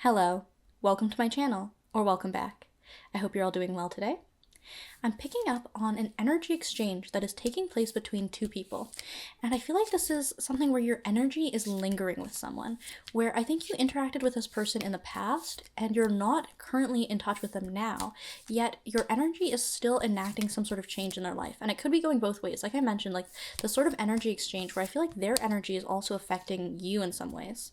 Hello, welcome to my channel, or welcome back. I hope you're all doing well today. I'm picking up on an energy exchange that is taking place between two people, and I feel like this is something where your energy is lingering with someone, where I think you interacted with this person in the past, and you're not currently in touch with them now, yet your energy is still enacting some sort of change in their life, and it could be going both ways. Like I mentioned, like the sort of energy exchange where I feel like their energy is also affecting you in some ways.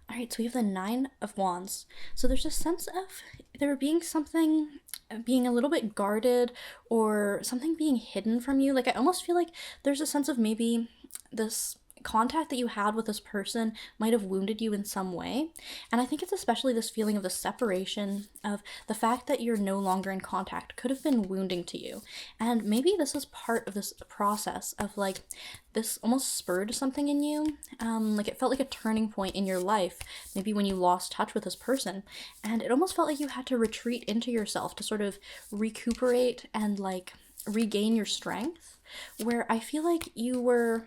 All right, so we have the Nine of Wands. So there's a sense of there being something being a little bit guarded or something being hidden from you. Like I almost feel like there's a sense of maybe this contact that you had with this person might have wounded you in some way. And I think it's especially this feeling of the separation, of the fact that you're no longer in contact could have been wounding to you. And maybe this is part of this process of like this almost spurred something in you. Like it felt like a turning point in your life, maybe when you lost touch with this person. And it almost felt like you had to retreat into yourself to sort of recuperate and like regain your strength. Where I feel like you were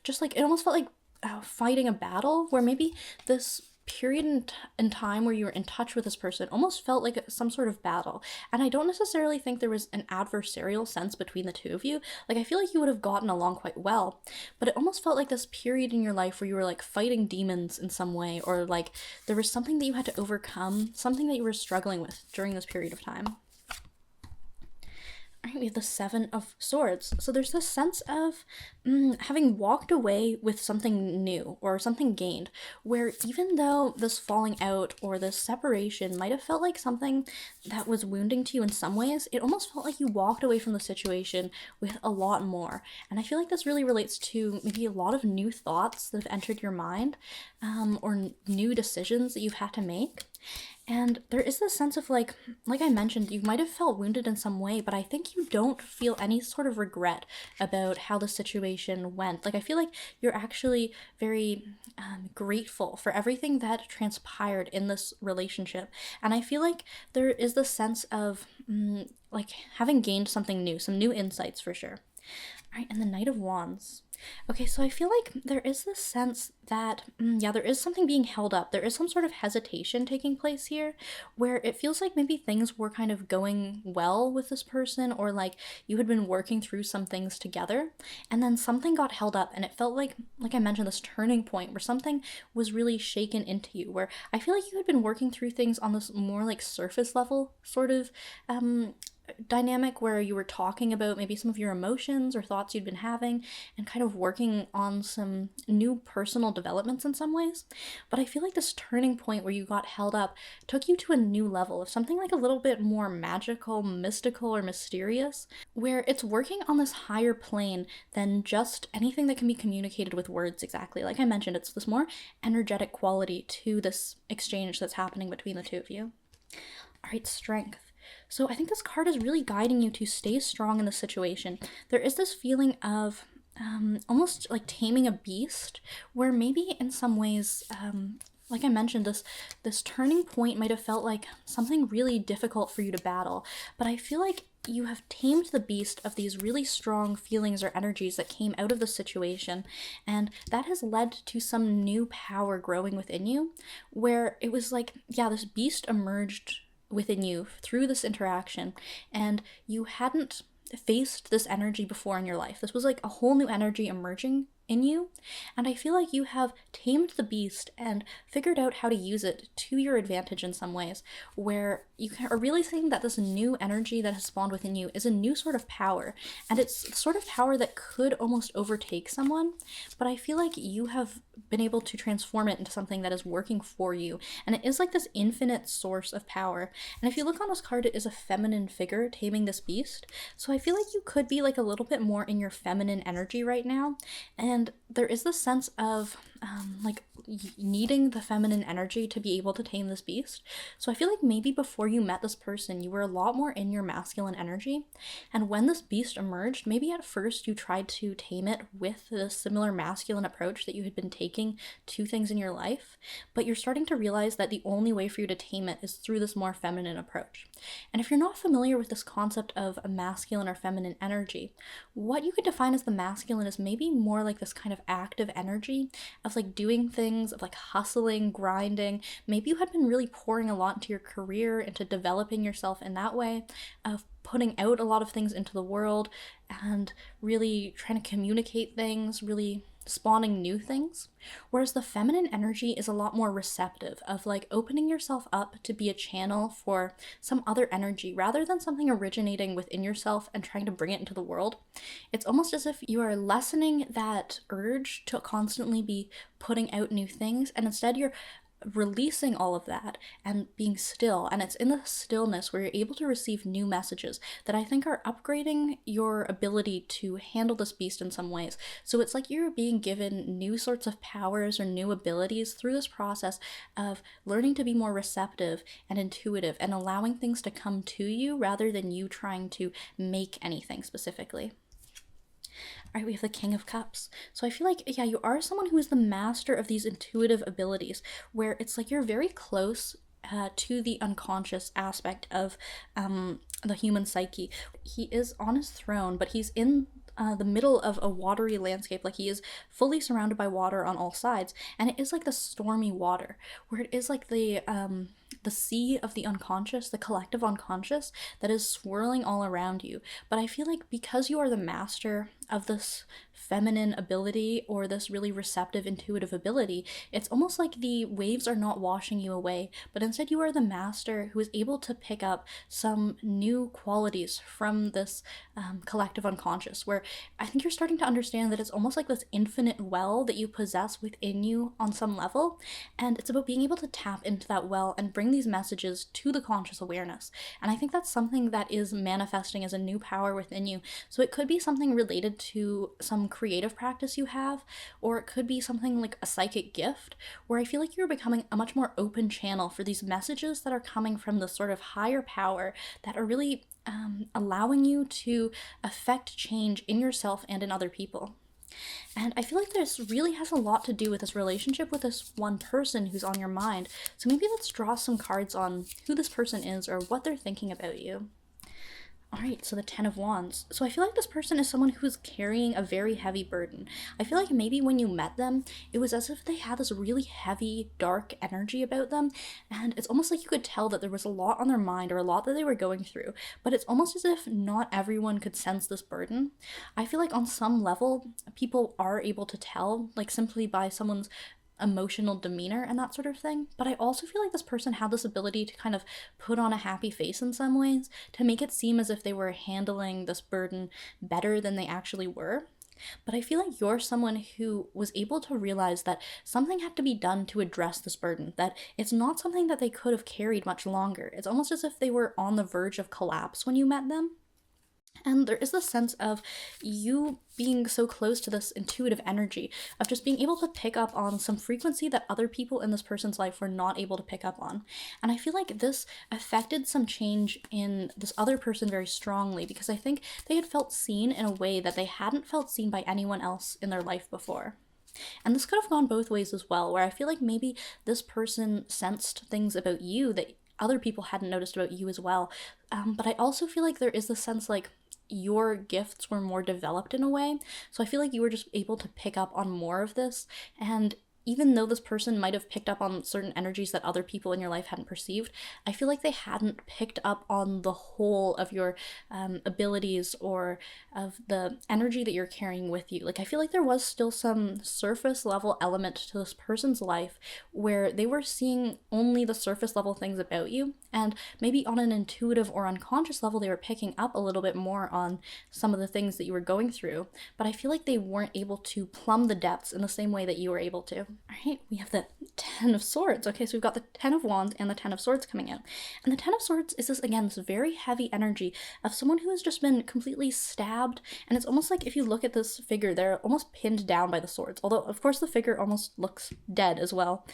just like it almost felt like fighting a battle where maybe this period in time where you were in touch with this person almost felt like some sort of battle. And I don't necessarily think there was an adversarial sense between the two of you. Like I feel like you would have gotten along quite well, but it almost felt like this period in your life where you were like fighting demons in some way, or like there was something that you had to overcome, something that you were struggling with during this period of time. All right, we have the Seven of Swords. So there's this sense of having walked away with something new or something gained, where even though this falling out or this separation might have felt like something that was wounding to you in some ways, it almost felt like you walked away from the situation with a lot more. And I feel like this really relates to maybe a lot of new thoughts that have entered your mind, or new decisions that you've had to make. And there is this sense of like I mentioned, you might have felt wounded in some way, but I think you don't feel any sort of regret about how the situation went. Like I feel like you're actually very grateful for everything that transpired in this relationship. And I feel like there is this sense of like having gained something new, some new insights for sure. All right, and the Knight of Wands. Okay, so I feel like there is this sense that, yeah, there is something being held up. There is some sort of hesitation taking place here where it feels like maybe things were kind of going well with this person, or like you had been working through some things together, and then something got held up, and it felt like I mentioned, this turning point where something was really shaken into you, where I feel like you had been working through things on this more like surface level sort of dynamic where you were talking about maybe some of your emotions or thoughts you'd been having and kind of working on some new personal developments in some ways. But I feel like this turning point where you got held up took you to a new level of something like a little bit more magical, mystical, or mysterious, where it's working on this higher plane than just anything that can be communicated with words exactly. Like I mentioned, it's this more energetic quality to this exchange that's happening between the two of you. All right, strength. So I think this card is really guiding you to stay strong in the situation. There is this feeling of almost like taming a beast, where maybe in some ways, like I mentioned, this turning point might have felt like something really difficult for you to battle. But I feel like you have tamed the beast of these really strong feelings or energies that came out of the situation, and that has led to some new power growing within you, where it was like, yeah, this beast emerged within you through this interaction, and you hadn't faced this energy before in your life. This was like a whole new energy emerging in you, and I feel like you have tamed the beast and figured out how to use it to your advantage in some ways, where you are really saying that this new energy that has spawned within you is a new sort of power, and it's the sort of power that could almost overtake someone, but I feel like you have been able to transform it into something that is working for you, and it is like this infinite source of power. And if you look on this card, it is a feminine figure taming this beast, so I feel like you could be like a little bit more in your feminine energy right now, and there is this sense of like needing the feminine energy to be able to tame this beast. So I feel like maybe before you met this person, you were a lot more in your masculine energy. And when this beast emerged, maybe at first you tried to tame it with the similar masculine approach that you had been taking to things in your life. But you're starting to realize that the only way for you to tame it is through this more feminine approach. And if you're not familiar with this concept of a masculine or feminine energy, what you could define as the masculine is maybe more like this kind of active energy of of like doing things, of like hustling, grinding. Maybe you had been really pouring a lot into your career, into developing yourself in that way, of putting out a lot of things into the world and really trying to communicate things, really spawning new things. Whereas the feminine energy is a lot more receptive, of like opening yourself up to be a channel for some other energy rather than something originating within yourself and trying to bring it into the world. It's almost as if you are lessening that urge to constantly be putting out new things, and instead you're releasing all of that and being still. And it's in the stillness where you're able to receive new messages that I think are upgrading your ability to handle this beast in some ways. So it's like you're being given new sorts of powers or new abilities through this process of learning to be more receptive and intuitive and allowing things to come to you rather than you trying to make anything specifically. All right, we have the King of Cups. So I feel like, yeah, you are someone who is the master of these intuitive abilities, where it's like you're very close to the unconscious aspect of the human psyche. He is on his throne, but he's in the middle of a watery landscape. Like he is fully surrounded by water on all sides, and it is like the stormy water, where it is like the sea of the unconscious, the collective unconscious that is swirling all around you. But I feel like because you are the master of this feminine ability or this really receptive intuitive ability, it's almost like the waves are not washing you away, but instead you are the master who is able to pick up some new qualities from this collective unconscious, where I think you're starting to understand that it's almost like this infinite well that you possess within you on some level, and it's about being able to tap into that well and bring these messages to the conscious awareness. And I think that's something that is manifesting as a new power within you. So it could be something related to some creative practice you have, or it could be something like a psychic gift, where I feel like you're becoming a much more open channel for these messages that are coming from the sort of higher power that are really allowing you to affect change in yourself and in other people. And I feel like this really has a lot to do with this relationship with this one person who's on your mind. So maybe let's draw some cards on who this person is or what they're thinking about you. All right, so the Ten of Wands. So I feel like this person is someone who's carrying a very heavy burden. I feel like maybe when you met them, it was as if they had this really heavy, dark energy about them, and it's almost like you could tell that there was a lot on their mind or a lot that they were going through, but it's almost as if not everyone could sense this burden. I feel like on some level, people are able to tell, like simply by someone's emotional demeanor and that sort of thing. But I also feel like this person had this ability to kind of put on a happy face in some ways to make it seem as if they were handling this burden better than they actually were. But I feel like you're someone who was able to realize that something had to be done to address this burden, that it's not something that they could have carried much longer. It's almost as if they were on the verge of collapse when you met them. And there is this sense of you being so close to this intuitive energy, of just being able to pick up on some frequency that other people in this person's life were not able to pick up on. And I feel like this affected some change in this other person very strongly, because I think they had felt seen in a way that they hadn't felt seen by anyone else in their life before. And this could have gone both ways as well, where I feel like maybe this person sensed things about you that other people hadn't noticed about you as well. But I also feel like there is this sense like your gifts were more developed in a way. So I feel like you were just able to pick up on more of this. And even though this person might have picked up on certain energies that other people in your life hadn't perceived, I feel like they hadn't picked up on the whole of your abilities or of the energy that you're carrying with you. Like, I feel like there was still some surface level element to this person's life where they were seeing only the surface level things about you. And maybe on an intuitive or unconscious level, they were picking up a little bit more on some of the things that you were going through. But I feel like they weren't able to plumb the depths in the same way that you were able to. All right, we have the Ten of Swords. Okay, so we've got the Ten of Wands and the Ten of Swords coming out. And the Ten of Swords is this, again, this very heavy energy of someone who has just been completely stabbed. And it's almost like if you look at this figure, they're almost pinned down by the swords. Although, of course, the figure almost looks dead as well.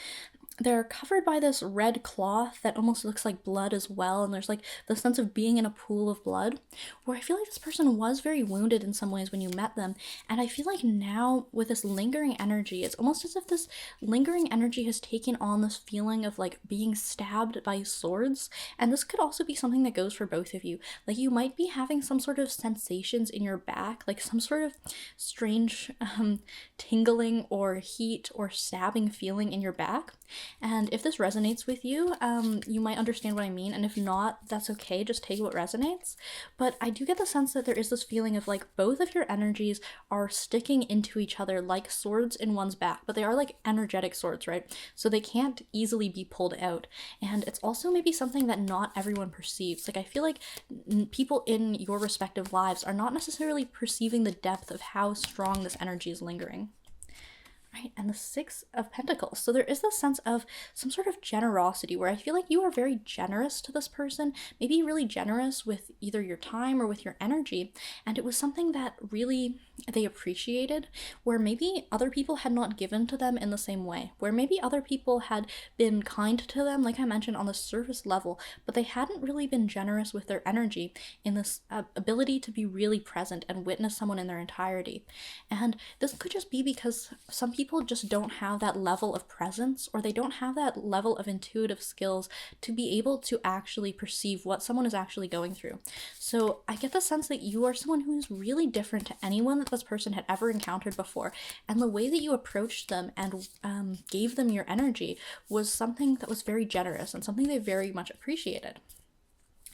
they're covered by this red cloth that almost looks like blood as well, and there's like the sense of being in a pool of blood, where I feel like this person was very wounded in some ways when you met them. And I feel like now with this lingering energy, it's almost as if this lingering energy has taken on this feeling of like being stabbed by swords. And this could also be something that goes for both of you. Like you might be having some sort of sensations in your back, like some sort of strange tingling or heat or stabbing feeling in your back. And if this resonates with you, you might understand what I mean. And if not, that's okay. Just take what resonates. But I do get the sense that there is this feeling of like both of your energies are sticking into each other like swords in one's back, but they are like energetic swords, right? So they can't easily be pulled out. And it's also maybe something that not everyone perceives. Like I feel like people in your respective lives are not necessarily perceiving the depth of how strong this energy is lingering. Right, and the Six of Pentacles. So there is this sense of some sort of generosity where I feel like you are very generous to this person, maybe really generous with either your time or with your energy. And it was something that really they appreciated, where maybe other people had not given to them in the same way, where maybe other people had been kind to them, like I mentioned, on the surface level, but they hadn't really been generous with their energy in this ability to be really present and witness someone in their entirety. And this could just be because some people just don't have that level of presence, or they don't have that level of intuitive skills to be able to actually perceive what someone is actually going through. So I get the sense that you are someone who is really different to anyone that this person had ever encountered before, and the way that you approached them and gave them your energy was something that was very generous and something they very much appreciated.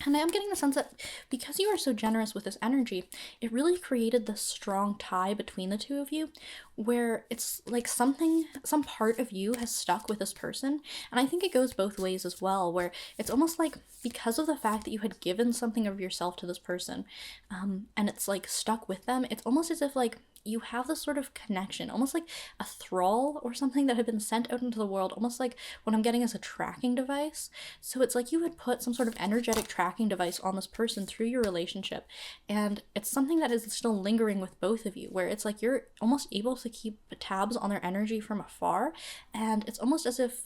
And I am getting the sense that because you are so generous with this energy, it really created this strong tie between the two of you, where it's like some part of you has stuck with this person. And I think it goes both ways as well, where it's almost like because of the fact that you had given something of yourself to this person, and it's like stuck with them, it's almost as if like you have this sort of connection, almost like a thrall or something that had been sent out into the world, almost like what I'm getting is a tracking device. So it's like you had put some sort of energetic tracking device on this person through your relationship, and it's something that is still lingering with both of you, where it's like you're almost able to keep tabs on their energy from afar, and it's almost as if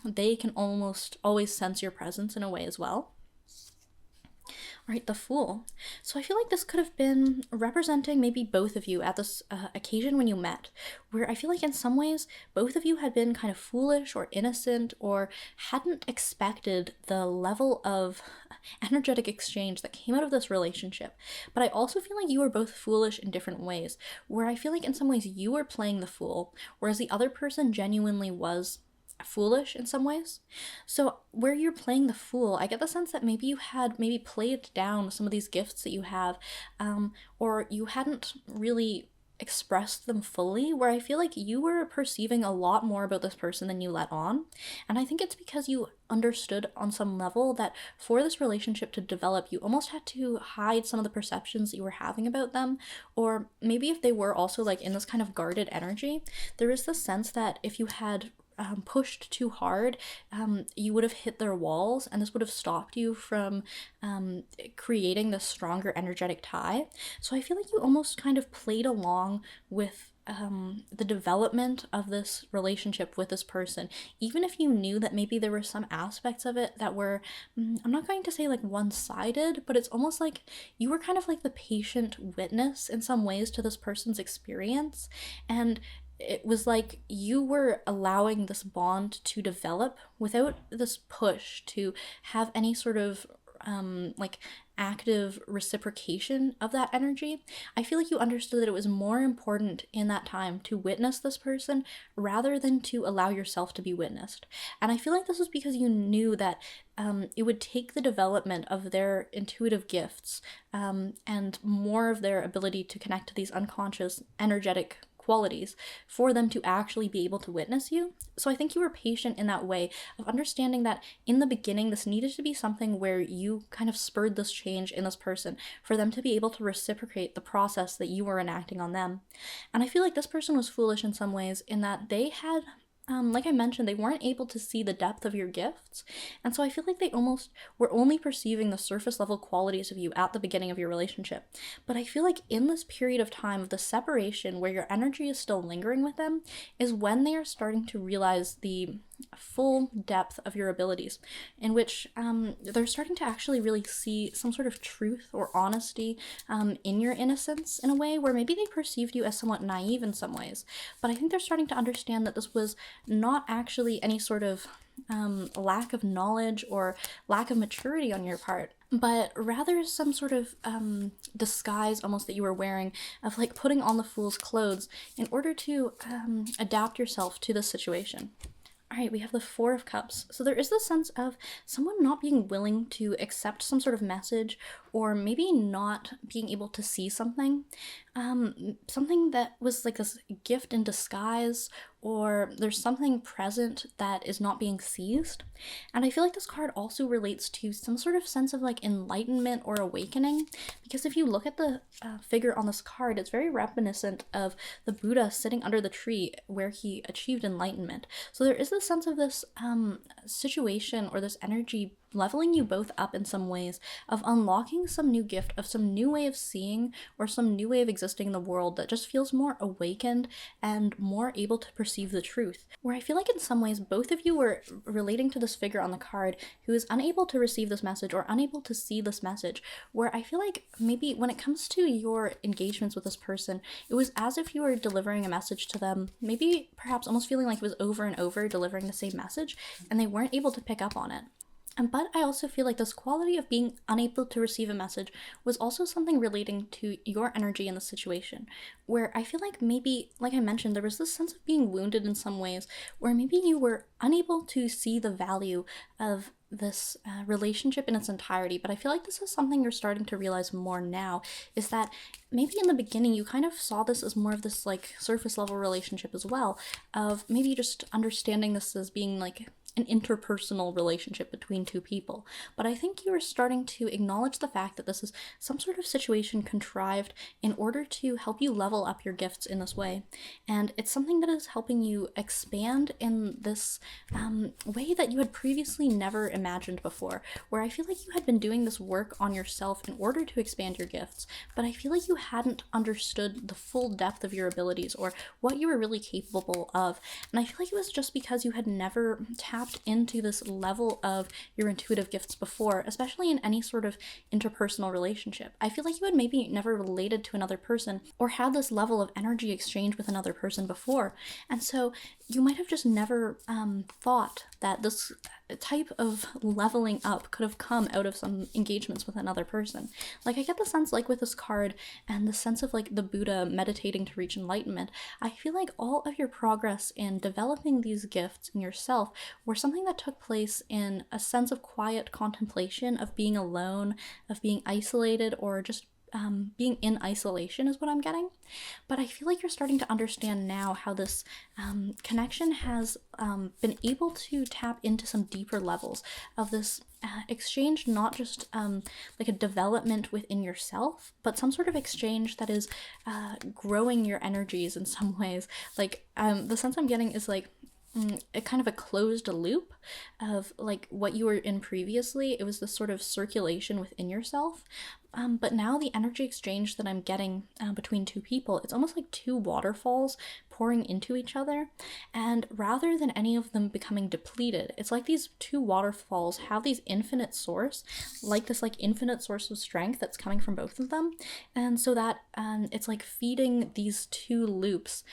they can almost always sense your presence in a way as well. Right, the Fool. So I feel like this could have been representing maybe both of you at this occasion when you met, where I feel like in some ways both of you had been kind of foolish or innocent or hadn't expected the level of energetic exchange that came out of this relationship. But I also feel like you were both foolish in different ways, where I feel like in some ways you were playing the fool, whereas the other person genuinely was foolish in some ways. So where you're playing the fool, I get the sense that maybe you had maybe played down some of these gifts that you have, or you hadn't really expressed them fully, where I feel like you were perceiving a lot more about this person than you let on. And I think it's because you understood on some level that for this relationship to develop, you almost had to hide some of the perceptions that you were having about them. Or maybe if they were also like in this kind of guarded energy, there is this sense that if you had pushed too hard, you would have hit their walls, and this would have stopped you from creating this stronger energetic tie. So I feel like you almost kind of played along with the development of this relationship with this person, even if you knew that maybe there were some aspects of it that were, I'm not going to say like one-sided, but it's almost like you were kind of like the patient witness in some ways to this person's experience. And it was like you were allowing this bond to develop without this push to have any sort of like active reciprocation of that energy. I feel like you understood that it was more important in that time to witness this person rather than to allow yourself to be witnessed. And I feel like this was because you knew that it would take the development of their intuitive gifts and more of their ability to connect to these unconscious energetic qualities for them to actually be able to witness you. So I think you were patient in that way of understanding that in the beginning this needed to be something where you kind of spurred this change in this person for them to be able to reciprocate the process that you were enacting on them. And I feel like this person was foolish in some ways in that they had like I mentioned, they weren't able to see the depth of your gifts. And so I feel like they almost were only perceiving the surface level qualities of you at the beginning of your relationship. But I feel like in this period of time of the separation where your energy is still lingering with them is when they are starting to realize the full depth of your abilities, in which they're starting to actually really see some sort of truth or honesty in your innocence in a way where maybe they perceived you as somewhat naive in some ways. But I think they're starting to understand that this was not actually any sort of lack of knowledge or lack of maturity on your part, but rather some sort of disguise almost that you were wearing of like putting on the fool's clothes in order to adapt yourself to the situation. All right, we have the Four of Cups. So there is this sense of someone not being willing to accept some sort of message, or maybe not being able to see something. Something that was like this gift in disguise, or there's something present that is not being seized. And I feel like this card also relates to some sort of sense of like enlightenment or awakening, because if you look at the figure on this card, it's very reminiscent of the Buddha sitting under the tree where he achieved enlightenment. So there is this sense of this situation or this energy leveling you both up in some ways, of unlocking some new gift, of some new way of seeing or some new way of existing in the world that just feels more awakened and more able to perceive the truth. Where I feel like in some ways both of you were relating to this figure on the card who is unable to receive this message or unable to see this message, where I feel like maybe when it comes to your engagements with this person, it was as if you were delivering a message to them, maybe perhaps almost feeling like it was over and over delivering the same message, and they weren't able to pick up on it. But I also feel like this quality of being unable to receive a message was also something relating to your energy in the situation, where I feel like maybe, like I mentioned, there was this sense of being wounded in some ways, where maybe you were unable to see the value of this relationship in its entirety. But I feel like this is something you're starting to realize more now, is that maybe in the beginning you kind of saw this as more of this like surface level relationship as well, of maybe just understanding this as being like an interpersonal relationship between two people. But I think you are starting to acknowledge the fact that this is some sort of situation contrived in order to help you level up your gifts in this way. And it's something that is helping you expand in this way that you had previously never imagined before, where I feel like you had been doing this work on yourself in order to expand your gifts, but I feel like you hadn't understood the full depth of your abilities or what you were really capable of. And I feel like it was just because you had never tapped into this level of your intuitive gifts before, especially in any sort of interpersonal relationship. I feel like you had maybe never related to another person or had this level of energy exchange with another person before. And so you might have just never thought that this type of leveling up could have come out of some engagements with another person. Like, I get the sense, like with this card and the sense of like the Buddha meditating to reach enlightenment, I feel like all of your progress in developing these gifts in yourself were something that took place in a sense of quiet contemplation, of being alone, of being isolated, or just being in isolation is what I'm getting. But I feel like you're starting to understand now how this connection has been able to tap into some deeper levels of this exchange, not just like a development within yourself, but some sort of exchange that is growing your energies in some ways. Like the sense I'm getting is like a kind of a closed loop of like what you were in previously. It was this sort of circulation within yourself. But now the energy exchange that I'm getting between two people, it's almost like two waterfalls pouring into each other. And rather than any of them becoming depleted, it's like these two waterfalls have these infinite source, like this like infinite source of strength that's coming from both of them. And so that it's like feeding these two loops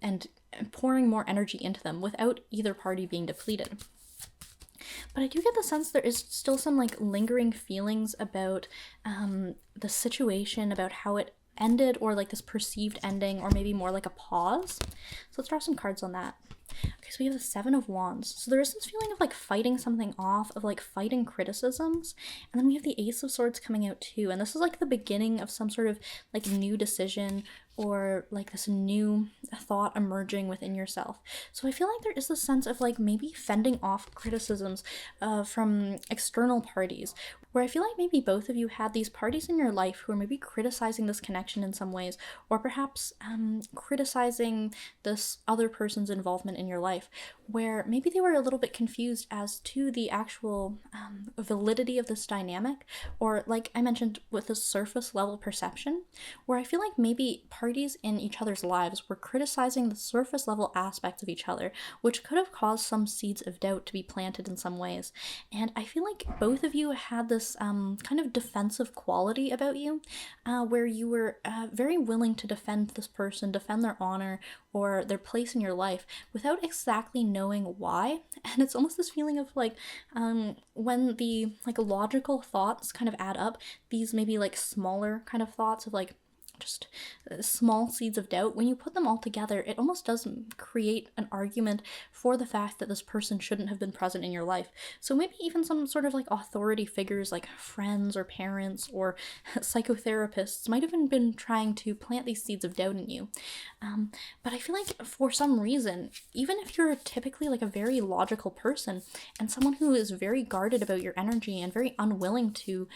and pouring more energy into them without either party being depleted. But I do get the sense there is still some like lingering feelings about the situation, about how it ended, or like this perceived ending, or maybe more like a pause. So let's draw some cards on that. Okay, so we have the Seven of Wands. So there is this feeling of like fighting something off, of like fighting criticisms. And then we have the Ace of Swords coming out too. And this is like the beginning of some sort of like new decision, or like this new thought emerging within yourself. So I feel like there is this sense of like maybe fending off criticisms from external parties, where I feel like maybe both of you had these parties in your life who are maybe criticizing this connection in some ways, or perhaps criticizing this other person's involvement in your life, where maybe they were a little bit confused as to the actual validity of this dynamic, or like I mentioned with the surface level perception, where I feel like maybe parties in each other's lives were criticizing the surface level aspects of each other, which could have caused some seeds of doubt to be planted in some ways. And I feel like both of you had this kind of defensive quality about you, where you were very willing to defend this person, defend their honor or their place in your life without exactly knowing why. And it's almost this feeling of like when the like logical thoughts kind of add up, these maybe like smaller kind of thoughts of like just small seeds of doubt, when you put them all together, it almost does create an argument for the fact that this person shouldn't have been present in your life. So maybe even some sort of like authority figures like friends or parents or psychotherapists might have been trying to plant these seeds of doubt in you. But I feel like for some reason, even if you're typically like a very logical person and someone who is very guarded about your energy and very unwilling to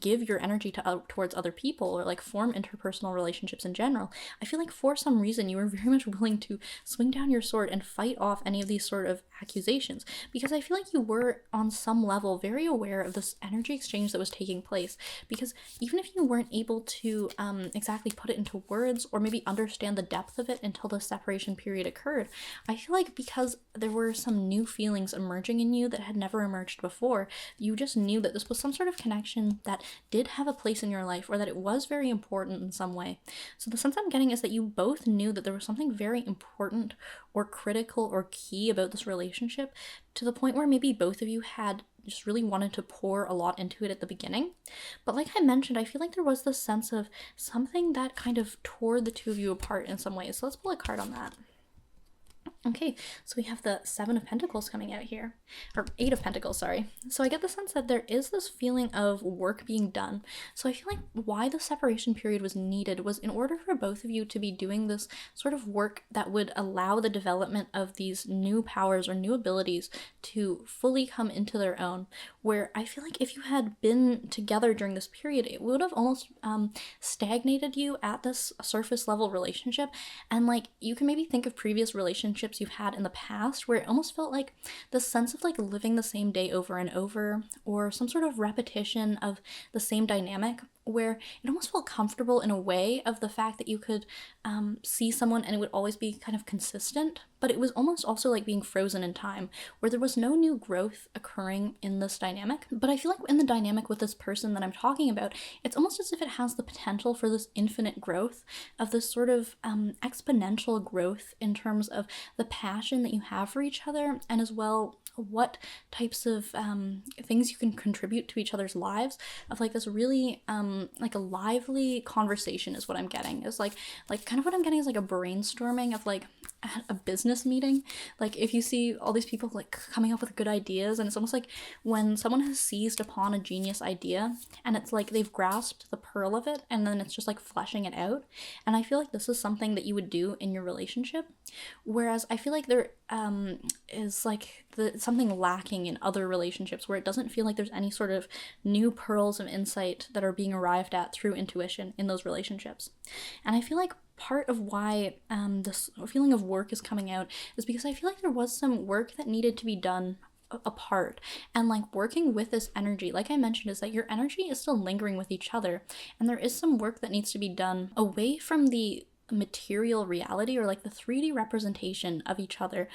give your energy towards other people or like form interpersonal relationships in general, I feel like for some reason you were very much willing to swing down your sword and fight off any of these sort of accusations, because I feel like you were on some level very aware of this energy exchange that was taking place. Because even if you weren't able to exactly put it into words or maybe understand the depth of it until the separation period occurred, I feel like because there were some new feelings emerging in you that had never emerged before, you just knew that this was some sort of connection that did have a place in your life, or that it was very important in some way. So the sense I'm getting is that you both knew that there was something very important or critical or key about this relationship, to the point where maybe both of you had just really wanted to pour a lot into it at the beginning. But like I mentioned, I feel like there was this sense of something that kind of tore the two of you apart in some ways. So let's pull a card on that. Okay, so we have the Seven of Pentacles coming out here, or Eight of Pentacles, sorry. So I get the sense that there is this feeling of work being done. So I feel like why the separation period was needed was in order for both of you to be doing this sort of work that would allow the development of these new powers or new abilities to fully come into their own. Where I feel like if you had been together during this period, it would have almost stagnated you at this surface level relationship. And like you can maybe think of previous relationships you've had in the past where it almost felt like the sense of like living the same day over and over, or some sort of repetition of the same dynamic, where it almost felt comfortable in a way of the fact that you could see someone and it would always be kind of consistent, but it was almost also like being frozen in time, where there was no new growth occurring in this dynamic. But I feel like in the dynamic with this person that I'm talking about, it's almost as if it has the potential for this infinite growth, of this sort of exponential growth in terms of the passion that you have for each other, and as well what types of things you can contribute to each other's lives, of like this really like a lively conversation is what I'm getting. Is like kind of what I'm getting is like a brainstorming of like a business meeting. Like if you see all these people like coming up with good ideas, and it's almost like when someone has seized upon a genius idea and it's like they've grasped the pearl of it and then it's just like fleshing it out. And I feel like this is something that you would do in your relationship, whereas I feel like there is like something lacking in other relationships, where it doesn't feel like there's any sort of new pearls of insight that are being arrived at through intuition in those relationships. And I feel like part of why this feeling of work is coming out is because I feel like there was some work that needed to be done apart. And like working with this energy, like I mentioned, is that your energy is still lingering with each other, and there is some work that needs to be done away from the material reality, or like the 3D representation of each other,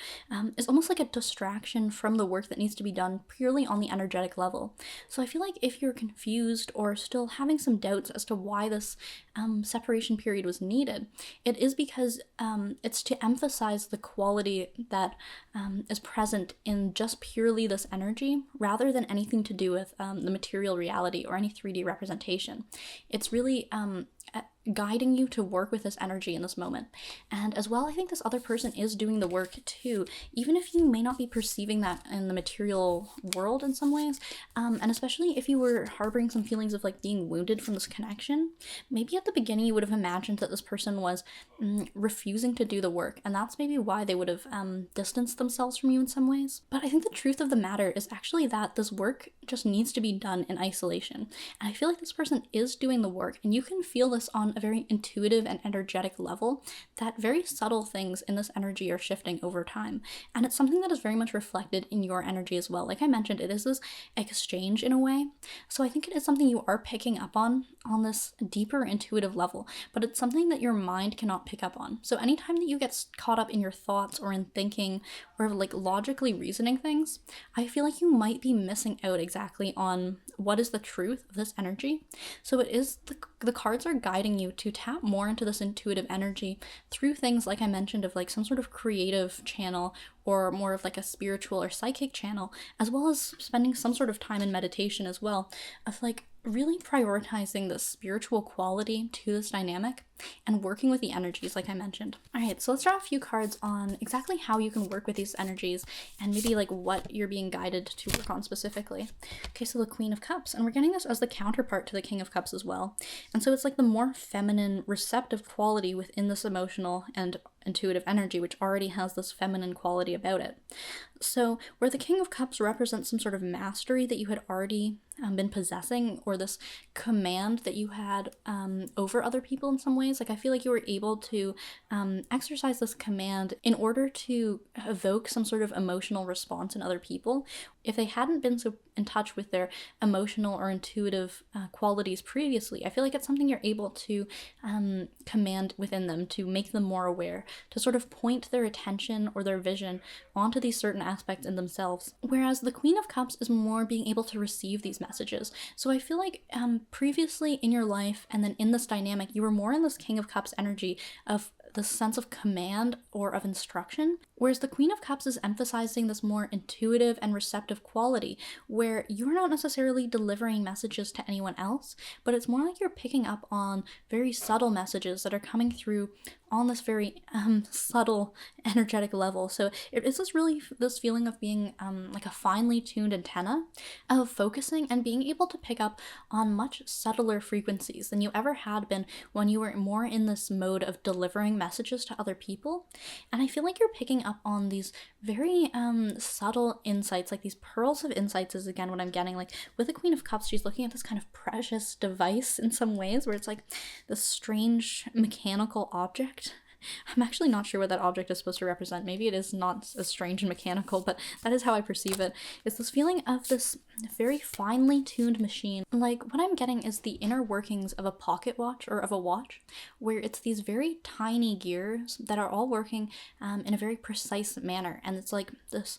is almost like a distraction from the work that needs to be done purely on the energetic level. So I feel like if you're confused or still having some doubts as to why this separation period was needed, it is because it's to emphasize the quality that is present in just purely this energy, rather than anything to do with the material reality or any 3D representation. It's really guiding you to work with this energy in this moment. And as well, I think this other person is doing the work too, even if you may not be perceiving that in the material world in some ways. And especially if you were harboring some feelings of like being wounded from this connection, maybe at the beginning you would have imagined that this person was refusing to do the work, and that's maybe why they would have distanced themselves from you in some ways. But I think the truth of the matter is actually that this work just needs to be done in isolation. And I feel like this person is doing the work, and you can feel this on a very intuitive and energetic level, that very subtle things in this energy are shifting over time. And it's something that is very much reflected in your energy as well. Like I mentioned, it is this exchange in a way. So I think it is something you are picking up on this deeper intuitive level, but it's something that your mind cannot pick up on. So anytime that you get caught up in your thoughts or in thinking or like logically reasoning things, I feel like you might be missing out exactly on what is the truth of this energy. So it is the cards are guiding you to tap more into this intuitive energy through things like I mentioned of like some sort of creative channel or more of like a spiritual or psychic channel, as well as spending some sort of time in meditation as well, of like really prioritizing the spiritual quality to this dynamic and working with the energies like I mentioned. All right, so let's draw a few cards on exactly how you can work with these energies and maybe like what you're being guided to work on specifically. Okay, so the Queen of Cups, and we're getting this as the counterpart to the King of Cups as well. And so it's like the more feminine, receptive quality within this emotional and intuitive energy, which already has this feminine quality about it. So where the King of Cups represents some sort of mastery that you had already been possessing, or this command that you had over other people in some ways, like I feel like you were able to exercise this command in order to evoke some sort of emotional response in other people. If they hadn't been so in touch with their emotional or intuitive qualities previously, I feel like it's something you're able to command within them to make them more aware, to sort of point their attention or their vision onto these certain aspects in themselves. Whereas the Queen of Cups is more being able to receive these messages. So I feel like previously in your life and then in this dynamic, you were more in this King of Cups energy of the sense of command or of instruction, whereas the Queen of Cups is emphasizing this more intuitive and receptive quality where you're not necessarily delivering messages to anyone else, but it's more like you're picking up on very subtle messages that are coming through on this very subtle energetic level. So it is this feeling of being like a finely tuned antenna, of focusing and being able to pick up on much subtler frequencies than you ever had been when you were more in this mode of delivering messages to other people. And I feel like you're picking up on these very subtle insights, like these pearls of insights is again what I'm getting. Like with the Queen of Cups, she's looking at this kind of precious device in some ways where it's like this strange mechanical object. I'm actually not sure what that object is supposed to represent. Maybe it is not as strange and mechanical, but that is how I perceive it. It's this feeling of this very finely tuned machine. Like what I'm getting is the inner workings of a pocket watch or of a watch, where it's these very tiny gears that are all working in a very precise manner. And it's like this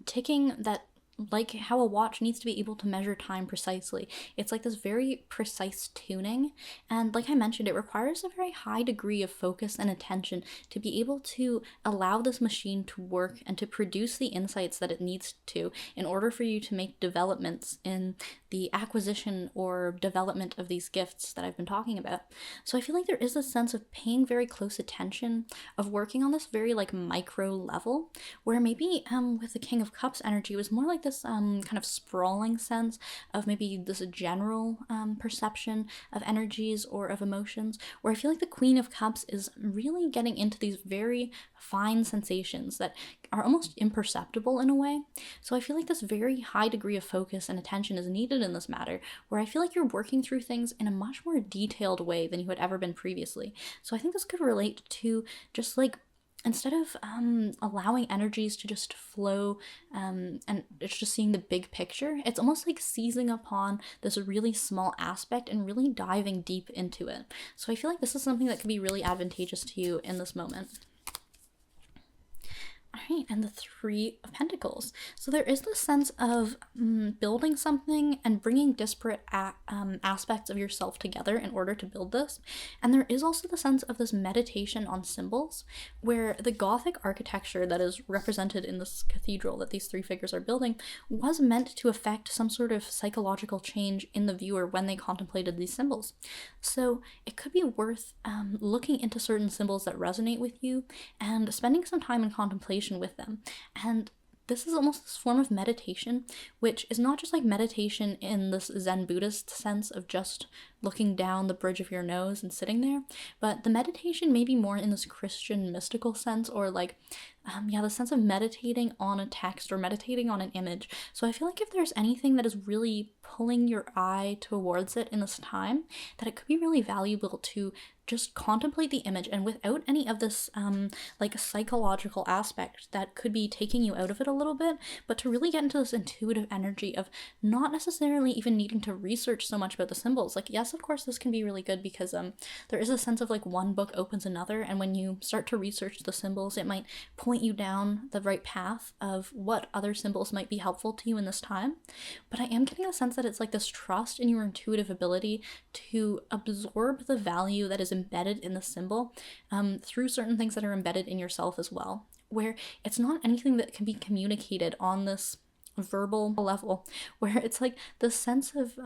ticking that, like how a watch needs to be able to measure time precisely. It's like this very precise tuning. And like I mentioned, it requires a very high degree of focus and attention to be able to allow this machine to work and to produce the insights that it needs to in order for you to make developments in the acquisition or development of these gifts that I've been talking about. So I feel like there is a sense of paying very close attention, of working on this very like micro level, where maybe with the King of Cups energy, it was more like this kind of sprawling sense of maybe this general perception of energies or of emotions, where I feel like the Queen of Cups is really getting into these very fine sensations that are almost imperceptible in a way. So I feel like this very high degree of focus and attention is needed in this matter, where I feel like you're working through things in a much more detailed way than you had ever been previously. So I think this could relate to just like, instead of allowing energies to just flow and it's just seeing the big picture, it's almost like seizing upon this really small aspect and really diving deep into it. So I feel like this is something that could be really advantageous to you in this moment. All right, and the Three of Pentacles. So there is this sense of building something and bringing disparate aspects of yourself together in order to build this. And there is also the sense of this meditation on symbols, where the Gothic architecture that is represented in this cathedral that these three figures are building was meant to affect some sort of psychological change in the viewer when they contemplated these symbols. So it could be worth looking into certain symbols that resonate with you and spending some time in contemplation with them. And this is almost this form of meditation, which is not just like meditation in this Zen Buddhist sense of just looking down the bridge of your nose and sitting there, but the meditation may be more in this Christian mystical sense, or like, the sense of meditating on a text or meditating on an image. So I feel like if there's anything that is really pulling your eye towards it in this time, that it could be really valuable to just contemplate the image, and without any of this like psychological aspect that could be taking you out of it a little bit, but to really get into this intuitive energy of not necessarily even needing to research so much about the symbols. Like, yes, of course this can be really good because there is a sense of like one book opens another, and when you start to research the symbols, it might point you down the right path of what other symbols might be helpful to you in this time. But I am getting a sense that it's like this trust in your intuitive ability to absorb the value that is embedded in the symbol through certain things that are embedded in yourself as well, where it's not anything that can be communicated on this verbal level, where it's like the sense of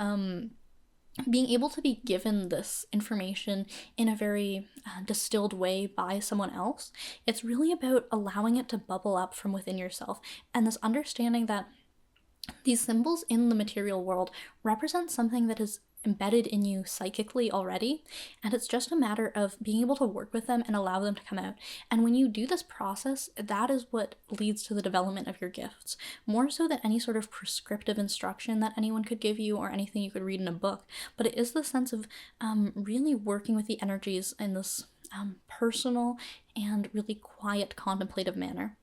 being able to be given this information in a very distilled way by someone else. It's really about allowing it to bubble up from within yourself, and this understanding that these symbols in the material world represent something that is embedded in you psychically already, and it's just a matter of being able to work with them and allow them to come out. And when you do this process, that is what leads to the development of your gifts, more so than any sort of prescriptive instruction that anyone could give you or anything you could read in a book. But it is the sense of really working with the energies in this personal and really quiet contemplative manner.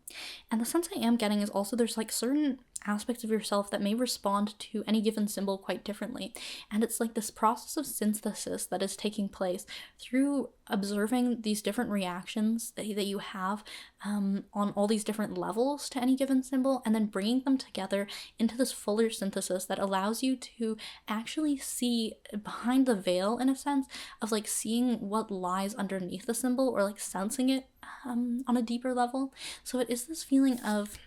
And the sense I am getting is also there's like certain aspects of yourself that may respond to any given symbol quite differently. And it's like this process of synthesis that is taking place through observing these different reactions that you have on all these different levels to any given symbol, and then bringing them together into this fuller synthesis that allows you to actually see behind the veil, in a sense, of like seeing what lies underneath the symbol, or like sensing it on a deeper level. So it is this feeling of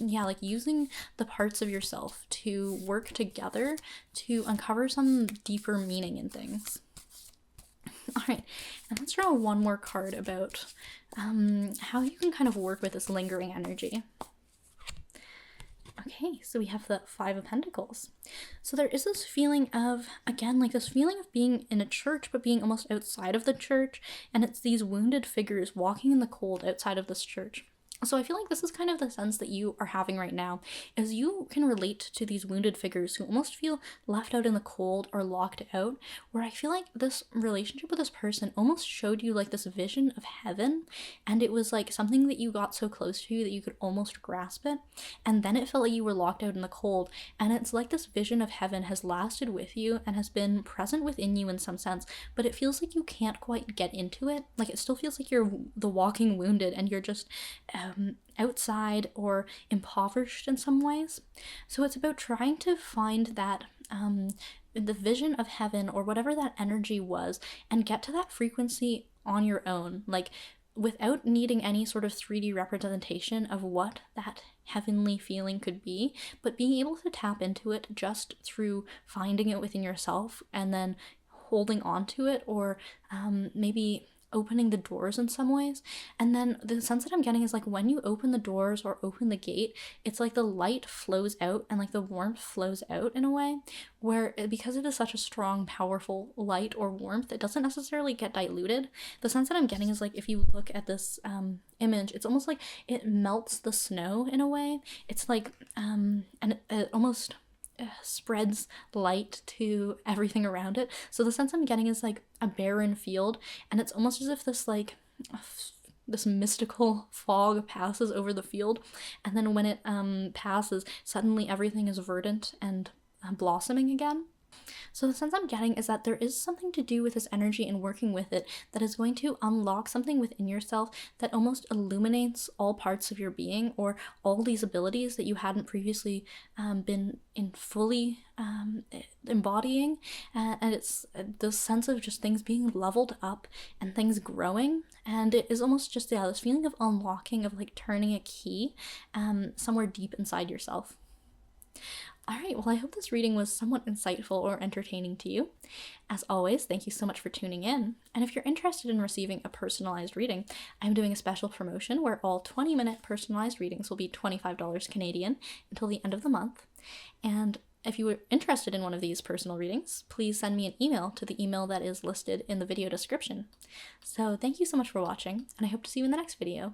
like using the parts of yourself to work together to uncover some deeper meaning in things. All right, and let's draw one more card about how you can kind of work with this lingering energy. Okay, so we have the Five of Pentacles. So there is this feeling of, again, like this feeling of being in a church, but being almost outside of the church, and it's these wounded figures walking in the cold outside of this church. So I feel like this is kind of the sense that you are having right now, is you can relate to these wounded figures who almost feel left out in the cold or locked out, where I feel like this relationship with this person almost showed you like this vision of heaven, and it was like something that you got so close to that you could almost grasp it, and then it felt like you were locked out in the cold, and it's like this vision of heaven has lasted with you and has been present within you in some sense, but it feels like you can't quite get into it. Like it still feels like you're the walking wounded and you're just outside or impoverished in some ways. So it's about trying to find that the vision of heaven or whatever that energy was, and get to that frequency on your own, like without needing any sort of 3D representation of what that heavenly feeling could be, but being able to tap into it just through finding it within yourself and then holding on to it, or maybe opening the doors in some ways. And then the sense that I'm getting is like when you open the doors or open the gate, it's like the light flows out and like the warmth flows out in a way where, because it is such a strong, powerful light or warmth, it doesn't necessarily get diluted. The sense that I'm getting is like if you look at this image, it's almost like it melts the snow in a way. It's like and it almost spreads light to everything around it. So the sense I'm getting is like a barren field, and it's almost as if this like this mystical fog passes over the field, and then when it passes, suddenly everything is verdant and blossoming again. So the sense I'm getting is that there is something to do with this energy and working with it that is going to unlock something within yourself that almost illuminates all parts of your being, or all these abilities that you hadn't previously been in fully embodying. And it's this sense of just things being leveled up and things growing. And it is almost just, this feeling of unlocking, of like turning a key somewhere deep inside yourself. All right, well, I hope this reading was somewhat insightful or entertaining to you. As always, thank you so much for tuning in. And if you're interested in receiving a personalized reading, I'm doing a special promotion where all 20-minute personalized readings will be $25 Canadian until the end of the month. And if you were interested in one of these personal readings, please send me an email to the email that is listed in the video description. So thank you so much for watching, and I hope to see you in the next video.